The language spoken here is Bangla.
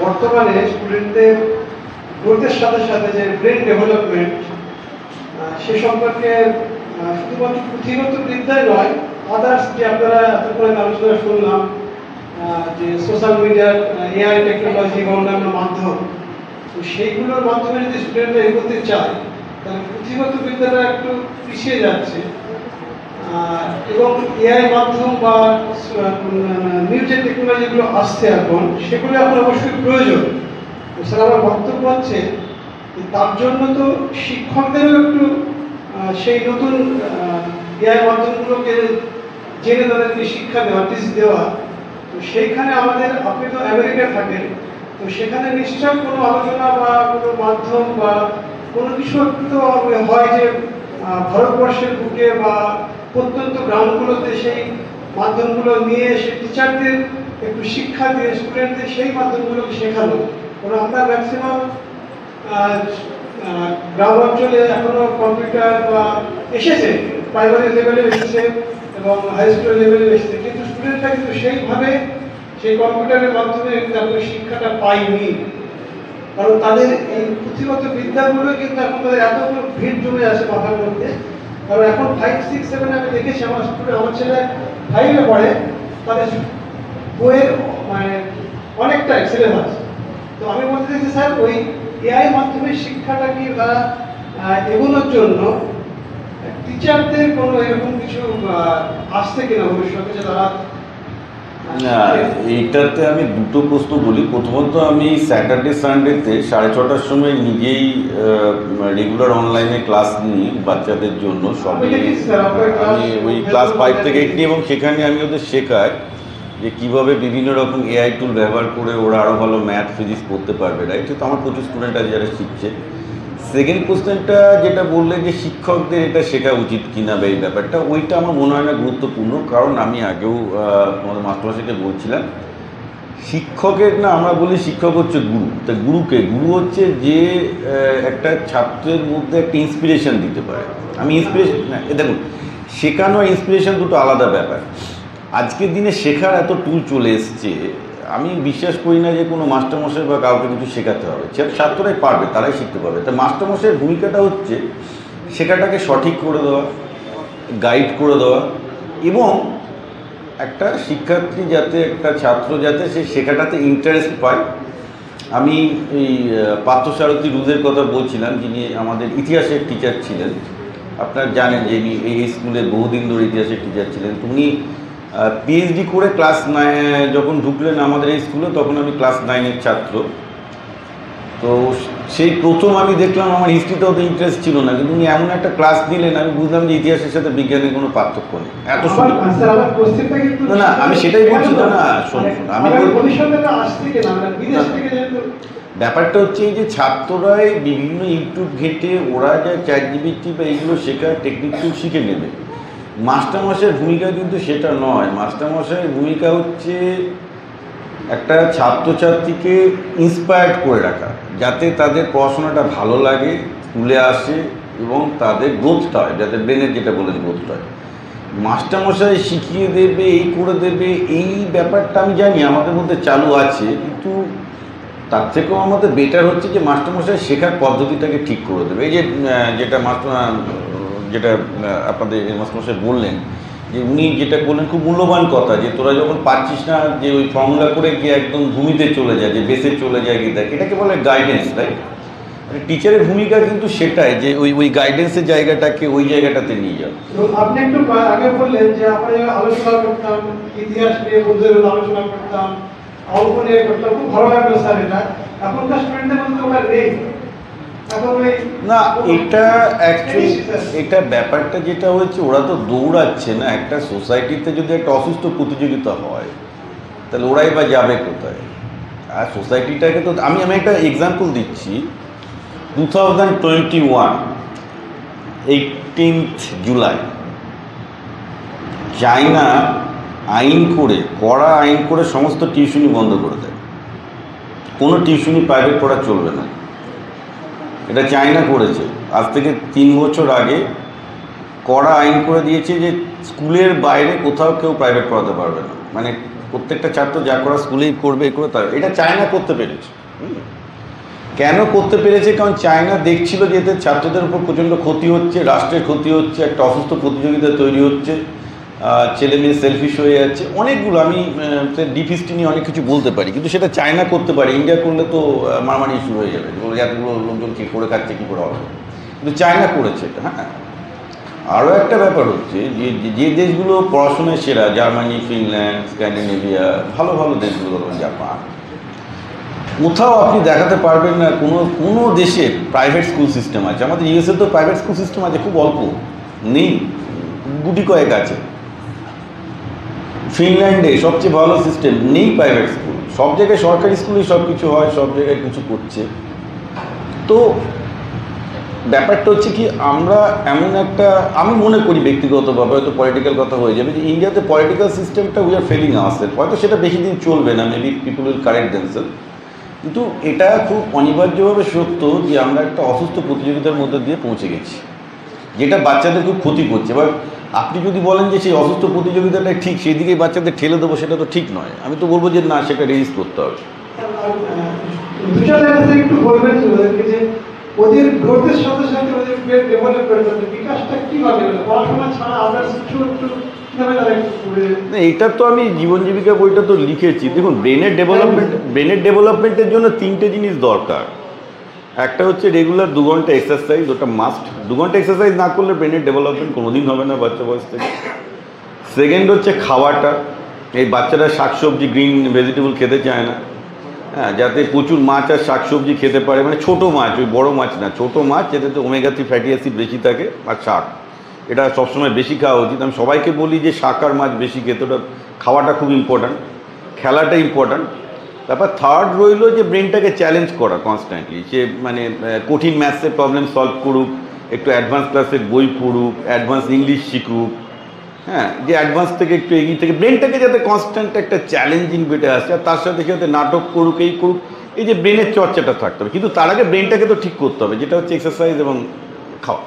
বর্তমানে স্টুডেন্টদের গ্রোথের সাথে সাথে যে ব্রেন ডেভেলপমেন্ট সে সম্পর্কে শুধুমাত্র পুঁথিগত বিদ্যায় নয়, আদার্স যে আপনারা এতক্ষণ আলোচনা শুনলাম যে সোশ্যাল মিডিয়ার এআই টেকনোলজি বা অন্যান্য মাধ্যম, তো সেইগুলোর মাধ্যমে যদি স্টুডেন্টরা এগোতে চায় তাহলে পুঁথিগত বিদ্যাটা একটু পিছিয়ে যাচ্ছে, এবং এআই মাধ্যম বা নিউ যে টেকনোলজিগুলো আসছে এখন সেগুলো এখন অবশ্যই প্রয়োজন। স্যার আমার বক্তব্য হচ্ছে তার জন্য তো শিক্ষকদেরও একটু সেই নতুন এআই মাধ্যমগুলোকে জেনে তাদেরকে শিক্ষা দেওয়া, টিচ দেওয়া। তো সেইখানে আমাদের, আপনি তো আমেরিকায় থাকেন, তো সেখানে নিশ্চয় কোনো আলোচনা বা কোনো মাধ্যম বা কোনো কিছু একটু তো হয় যে ভারতবর্ষের বুকে বা প্রত্যন্ত গ্রামগুলোতে সেই মাধ্যমগুলো নিয়ে এসে টিচারদের একটু শিক্ষা দিয়ে স্টুডেন্টদের সেই মাধ্যমগুলোকে শেখানো। কারণ আমরা ম্যাক্সিমাম গ্রাম অঞ্চলে এখনো কম্পিউটার বা এসেছে, প্রাইমারি লেভেলে এসেছে এবং হাই স্কুল লেভেলে এসেছে, কিন্তু স্টুডেন্টরা কিন্তু সেইভাবে সেই কম্পিউটারের মাধ্যমে তাদের শিক্ষাটা পায়নি। কারণ তাদের এই পুঁথিগত বিদ্যাগুলো কিন্তু এখন তাদের এতগুলো ভিড় জমে আছে মাথার মধ্যে। কারণ এখন 5, 6, 7 আমি দেখেছি আমার স্টুডেন্ট, আমার ছেলে 5-এ পড়ে, তাদের বইয়ের মানে অনেকটাই সিলেবাস। তো আমি বলতে চাইছি স্যার, ওই এআই মাধ্যমে শিক্ষাটা কি তারা এগোনোর জন্য টিচারদের কোনো এরকম কিছু আসছে কিনা ভবিষ্যতে, যে তারা? না, এইটাতে আমি দুটো প্রশ্ন বলি। প্রথমত আমি স্যাটারডে সানডেতে 6:30টার সময় নিজেই রেগুলার অনলাইনে ক্লাস নিই বাচ্চাদের জন্য। সবই আমি ওই ক্লাস 5 থেকে 8 নিই এবং সেখানে আমি ওদের শেখাই যে কীভাবে বিভিন্ন রকম এআই টুল ব্যবহার করে ওরা আরও ভালো ম্যাথ ফিজিক্স পড়তে পারবে। রাইট? তো আমার প্রচুর স্টুডেন্ট আছে যারা শিখছে। সেকেন্ড কোশ্চেনটা যেটা বললে যে শিক্ষকদের এটা শেখা উচিত কিনা বা এই ব্যাপারটা, ওইটা আমার মনে হয় না গুরুত্বপূর্ণ। কারণ আমি আগেও আমাদের মাস্টারমশাইকে বলছিলাম, শিক্ষকের না, আমরা বলি শিক্ষক হচ্ছে গুরু। তা গুরু হচ্ছে যে একটা ছাত্রের মধ্যে একটা ইন্সপিরেশন দিতে পারে। আমি ইন্সপিরেশন না, দেখুন, শেখানো আর ইন্সপিরেশন দুটো আলাদা ব্যাপার। আজকের দিনে শেখার এত টুল চলে এসছে, আমি বিশ্বাস করি না যে কোনো মাস্টারমশাই বা কাউকে কিছু শেখাতে হবে। ছাত্ররাই পারবে, তারাই শিখতে পারবে। তা মাস্টারমশাইয়ের ভূমিকাটা হচ্ছে শেখাটাকে সঠিক করে দেওয়া, গাইড করে দেওয়া, এবং একটা শিক্ষার্থী যাতে, একটা ছাত্র যাতে সে শেখাটাতে ইন্টারেস্ট পায়। আমি এই পার্থসারথী রুদের কথা বলছিলাম, যিনি আমাদের ইতিহাসের টিচার ছিলেন। আপনারা জানেন যে এই স্কুলে বহুদিন ধরে ইতিহাসের টিচার ছিলেন। উনি পিএইচডি করে ক্লাস 9 যখন ঢুকলেন আমাদের এই স্কুলে, তখন আমি ক্লাস 9-এর ছাত্র। তো সেই প্রথম আমি দেখলাম, আমার হিস্ট্রিতে অত ইন্টারেস্ট ছিল না, কিন্তু উনি এমন একটা ক্লাস দিলেন, আমি বুঝলাম যে ইতিহাসের সাথে বিজ্ঞানের কোনো পার্থক্য নেই। এত সুন্দর। না না, আমি সেটাই বলছি। না শোন, আমি ব্যাপারটা হচ্ছে এই যে ছাত্ররাই বিভিন্ন ইউটিউব ঘেঁটে ওরা যা ChatGPT বা এইগুলো শেখার টেকনিক শিখে নেবে। মাস্টারমশাইয়ের ভূমিকা কিন্তু সেটা নয়। মাস্টারমশাইয়ের ভূমিকা হচ্ছে একটা ছাত্রছাত্রীকে ইন্সপায়ার্ড করে রাখা, যাতে তাদের পড়াশোনাটা ভালো লাগে, স্কুলে আসে এবং তাদের গ্রোথটা হয়, যাতে ব্রেনের যেটা বলেন গ্রোথটা হয়। মাস্টারমশাই শিখিয়ে দেবে, এই করে দেবে, এই ব্যাপারটা আমি জানি আমাদের মধ্যে চালু আছে, কিন্তু তার থেকেও আমাদের বেটার হচ্ছে যে মাস্টারমশাই শেখার পদ্ধতিটাকে ঠিক করে দেবে। এই যে যেটা আপনাদের মাস্টারমশাই বললেন, যে উনি যেটা বললেন খুব মূল্যবান কথা, যে তোরা যখন পারছিস না, যে ওই ফর্মুলা করে গিয়ে একদম ভূমিতে চলে যায়, যে বেসে চলে যায়, গিয়ে দেখ, এটাকে বলে গাইডেন্স। রাইট? টিচারের ভূমিকা কিন্তু সেটাই, যে ওই গাইডেন্সের জায়গাটাকে ওই জায়গাটাতে নিয়ে যাও। আপনি একটু আগে বললেন যে আমরা আলোচনা করতাম, ইতিহাস নিয়ে বন্ধুদের আলোচনা করতাম, অঙ্ক নিয়ে করতাম, খুব ভালো লাগলো স্যার। এটা এখনকার স্টুডেন্টদের মধ্যে ওটা নেই। না, এটা অ্যাকচুয়ালি এটা ব্যাপারটা যেটা হচ্ছে, ওরা তো দৌড়াচ্ছে না। একটা সোসাইটিতে যদি একটা অসুস্থ প্রতিযোগিতা হয়, তাহলে ওরাই বা যাবে কোথায়? আর সোসাইটিটাকে তো আমি একটা এক্সাম্পল দিচ্ছি। 2021 18th জুলাই চায়না কড়া আইন করে সমস্ত টিউশনি বন্ধ করে দেয়। কোনো টিউশনি প্রাইভেট পড়া চলবে না। এটা চায়না করেছে আজ থেকে 3 বছর আগে। কড়া আইন করে দিয়েছে যে স্কুলের বাইরে কোথাও কেউ প্রাইভেট পড়াতে পারবে না। মানে প্রত্যেকটা ছাত্র যা করা স্কুলেই করবে করে তার এটা চায়না করতে পেরেছে। কেন করতে পেরেছে? কারণ চায়না দেখছিল যে এতে ছাত্রদের উপর প্রচণ্ড ক্ষতি হচ্ছে, রাষ্ট্রের ক্ষতি হচ্ছে, একটা অসুস্থ প্রতিযোগিতা তৈরি হচ্ছে, ছেলে মেয়ে সেলফিশ হয়ে যাচ্ছে, অনেকগুলো আমি ডিফিস্টি নিয়ে অনেক কিছু বলতে পারি, কিন্তু সেটা চায়না করতে পারে। ইন্ডিয়া করলে তো মারামারি শুরু হয়ে যাবে, এতগুলো লোকজন কী করে খাচ্ছে, কী করে হবে, কিন্তু চায়না করেছে এটা। হ্যাঁ, আরও একটা ব্যাপার হচ্ছে যে দেশগুলো পড়াশোনায় সেরা, জার্মানি, ফিনল্যান্ড, স্ক্যান্ডিনেভিয়া, ভালো ভালো দেশগুলো, জাপান, কোথাও আপনি দেখাতে পারবেন না কোনো দেশে প্রাইভেট স্কুল সিস্টেম আছে। আমাদের ইউএসএ তো প্রাইভেট স্কুল সিস্টেম আছে, খুব অল্প, নেই, গুটি কয়েক আছে। ফিনল্যান্ডে সবচেয়ে ভালো সিস্টেম, নেই প্রাইভেট স্কুল, সব জায়গায় সরকারি স্কুলেই সব কিছু হয়, সব জায়গায় কিছু করছে। তো ব্যাপারটা হচ্ছে কি, আমরা এমন একটা, আমি মনে করি ব্যক্তিগতভাবে, হয়তো পলিটিক্যাল কথা হয়ে যাবে, যে ইন্ডিয়াতে পলিটিক্যাল সিস্টেমটা উই আর ফেলিং আওয়ারসেলফ। হয়তো সেটা বেশি দিন চলবে না, maybe people will correct themselves, কিন্তু এটা খুব অনিবার্যভাবে সত্য যে আমরা একটা অসুস্থ প্রতিযোগিতার মধ্যে দিয়ে পৌঁছে গেছি, যেটা বাচ্চাদের খুব ক্ষতি করছে। এবার আপনি যদি বলেন যে সেই অসুস্থ প্রতিযোগিতাটা ঠিক, সেই দিকেই বাচ্চাদের ঠেলে দেবো, সেটা তো ঠিক নয়। আমি তো বলবো যে না, সেটা রেজিস্ট করতে হবে। একটু বলবেন যে ওদের গ্রোথের সাথে সাথে ওদের ব্রেন ডেভেলপমেন্ট, বিকাশটা কিভাবে হলো, পড়াশোনা ছাড়া আমরা শিশু একটু কিভাবে তারা একটু না, এটা তো আমি জীবন জীবিকা বইটা তো লিখেছি। দেখুন, ব্রেনের ডেভেলপমেন্টের জন্য 3টে জিনিস দরকার। একটা হচ্ছে রেগুলার 2 ঘন্টা এক্সারসাইজ, ওটা মাস্ট। 2 ঘন্টা এক্সারসাইজ না করলে ব্রেনের ডেভেলপমেন্ট কোনোদিন হবে না বাচ্চা বয়স থেকে। সেকেন্ড হচ্ছে খাওয়াটা, এই বাচ্চারা শাকসবজি, গ্রিন ভেজিটেবল খেতে চায় না। হ্যাঁ, যাতে প্রচুর মাছ আর শাকসবজি খেতে পারে, মানে ছোটো মাছ, ওই বড়ো মাছ না, ছোটো মাছ, যেটাতে ওমেগা 3 ফ্যাটি অ্যাসিড বেশি থাকে, আর শাক, এটা সবসময় বেশি খাওয়া উচিত। আমি সবাইকে বলি যে শাক আর মাছ বেশি খেতে, ওটা খাওয়াটা খুব ইম্পর্ট্যান্ট, খেলাটা ইম্পর্ট্যান্ট। তারপর থার্ড রইল যে ব্রেনটাকে চ্যালেঞ্জ করা কনস্ট্যান্টলি, সে মানে কঠিন ম্যাথসের প্রবলেম সলভ করুক, একটু অ্যাডভান্স ক্লাসের বই পড়ুক, অ্যাডভান্স ইংলিশ শিখুক। হ্যাঁ, যে অ্যাডভান্স থেকে একটু এগিয়ে থেকে ব্রেনটাকে যাতে কনস্ট্যান্ট একটা চ্যালেঞ্জিং বেটে আসে, আর তার সাথে সাথে নাটক করুক, এই করুক, এই যে ব্রেনের চর্চাটা থাকতে হবে। কিন্তু তার আগে ব্রেনটাকে তো ঠিক করতে হবে, যেটা হচ্ছে এক্সারসাইজ এবং খাওয়া।